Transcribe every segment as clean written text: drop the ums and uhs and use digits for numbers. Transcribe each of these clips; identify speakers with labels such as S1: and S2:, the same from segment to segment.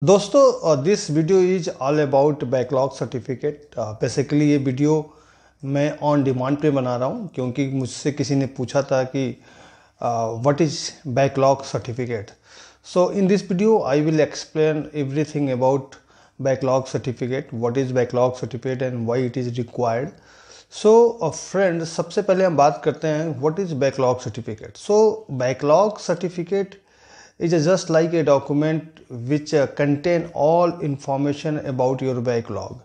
S1: दोस्तों this video is all about backlog certificate. Basically ये video मैं ऑन डिमांड पे बना रहा हूँ क्योंकि मुझसे किसी ने पूछा था कि what is backlog certificate. So in this video I will explain everything about backlog certificate, what is backlog certificate and why it is required. So friend, सबसे पहले हम बात करते हैं what is backlog certificate. So backlog certificate is just like a document which contain all information about your backlog,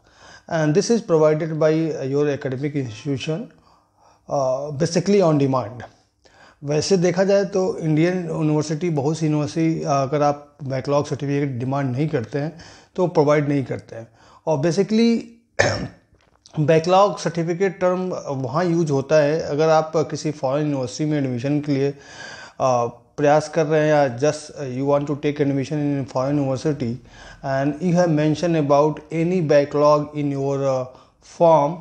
S1: and this is provided by your academic institution basically on demand। वैसे देखा जाए तो इंडियन यूनिवर्सिटी, बहुत सी university अगर आप backlog certificate demand नहीं करते हैं तो प्रोवाइड नहीं करते हैं। और बेसिकली बैकलॉग सर्टिफिकेट टर्म वहाँ यूज होता है अगर आप किसी फॉरेन यूनिवर्सिटी में एडमिशन के लिए प्रयास कर रहे हैं या just you want to take admission in foreign university and you have mention about any backlog in your form,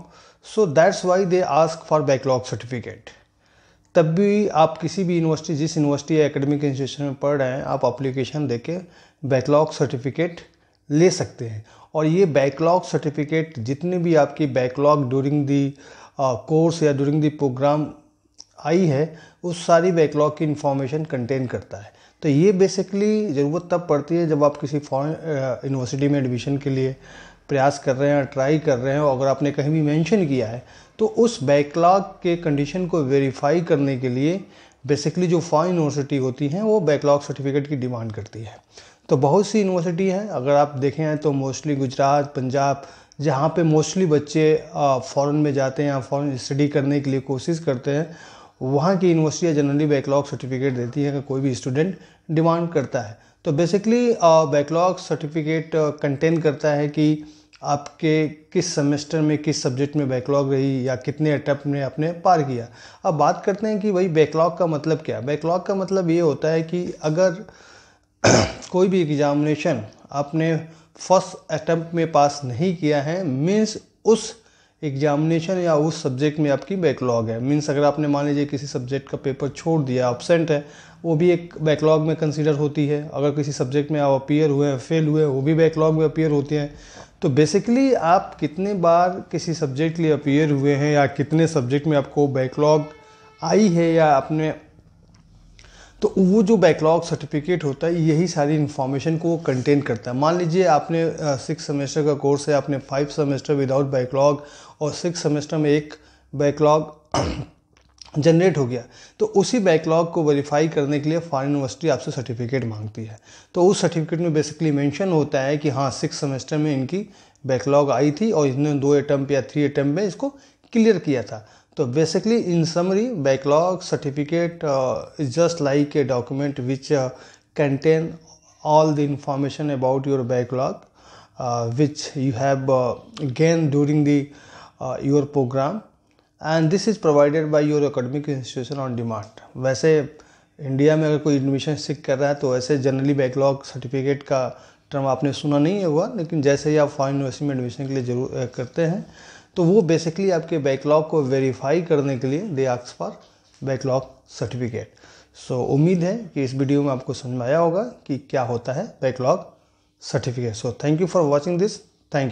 S1: so that's why they ask for backlog certificate. तब भी आप किसी भी यूनिवर्सिटी, जिस यूनिवर्सिटी या एकेडमिक इंस्टीट्यूशन में पढ़ रहे हैं, आप एप्लीकेशन देके बैकलॉग सर्टिफिकेट ले सकते हैं। और ये बैकलॉग सर्टिफिकेट जितने भी आपकी बैकलॉग ड्यूरिंग दी कोर्स या ड्यूरिंग दी प्रोग्राम आई है, उस सारी बैकलॉग की इन्फॉर्मेशन कंटेन करता है। तो ये बेसिकली ज़रूरत तब पड़ती है जब आप किसी फॉरेन यूनिवर्सिटी में एडमिशन के लिए प्रयास कर रहे हैं, ट्राई कर रहे हैं, और अगर आपने कहीं भी मेंशन किया है तो उस बैकलॉग के कंडीशन को वेरीफाई करने के लिए बेसिकली जो फॉरेन यूनिवर्सिटी होती हैं वो बैकलॉग सर्टिफिकेट की डिमांड करती है। तो बहुत सी यूनिवर्सिटी हैं, अगर आप देखें तो मोस्टली गुजरात, पंजाब, जहाँ पे मोस्टली बच्चे फॉरेन में जाते हैं या फॉरेन स्टडी करने के लिए कोशिश करते हैं, वहाँ की यूनिवर्सिटियाँ जनरली बैकलॉग सर्टिफिकेट देती है अगर कोई भी स्टूडेंट डिमांड करता है। तो बेसिकली बैकलॉग सर्टिफिकेट कंटेन करता है कि आपके किस सेमेस्टर में किस सब्जेक्ट में बैकलॉग रही या कितने अटेम्प्ट में आपने पार किया। अब बात करते हैं कि भाई बैकलॉग का मतलब क्या है। बैकलॉग का मतलब ये होता है कि अगर कोई भी एग्जामिनेशन आपने फर्स्ट अटेम्प्ट में पास नहीं किया है, मीन्स उस एग्जामिनेशन या उस सब्जेक्ट में आपकी बैकलॉग है। मीन्स अगर आपने मान लीजिए किसी सब्जेक्ट का पेपर छोड़ दिया, एब्सेंट है, वो भी एक बैकलॉग में कंसीडर होती है। अगर किसी सब्जेक्ट में आप अपीयर हुए हैं, फेल हुए, वो भी बैकलॉग में अपीयर होते हैं। तो बेसिकली आप कितने बार किसी सब्जेक्ट के लिए अपीयर हुए हैं या कितने सब्जेक्ट में आपको बैकलॉग आई है या आपने, तो वो जो बैकलॉग सर्टिफिकेट होता है यही सारी इन्फॉर्मेशन को कंटेन करता है। मान लीजिए आपने 6 सेमेस्टर का कोर्स है, आपने 5 सेमेस्टर विदाउट बैकलॉग और 6 सेमेस्टर में एक बैकलॉग जनरेट हो गया, तो उसी बैकलॉग को वेरीफाई करने के लिए फॉरेन यूनिवर्सिटी आपसे सर्टिफिकेट मांगती है। तो उस सर्टिफिकेट में बेसिकली मेंशन होता है कि हाँ 6 सेमेस्टर में इनकी बैकलॉग आई थी और इन्होंने 2 अटेम्प्ट या 3 अटेम्प्ट में इसको क्लियर किया था। तो basically in summary backlog certificate is just like a document which contain all the information about your backlog which you have gained during the your program, and this is provided by your academic institution on demand। वैसे India में अगर कोई admission सीख कर रहा है तो वैसे जनरली बैकलॉग सर्टिफिकेट का टर्म आपने सुना नहीं है हुआ, लेकिन जैसे ही आप फॉरेन यूनिवर्सिटी में एडमिशन के लिए जरूर करते हैं तो वो बेसिकली आपके बैकलॉग को वेरीफाई करने के लिए they ask for backlog certificate. So उम्मीद है कि इस वीडियो में आपको समझ में आया होगा कि क्या होता है backlog certificate. So thank you for watching this. Thank you.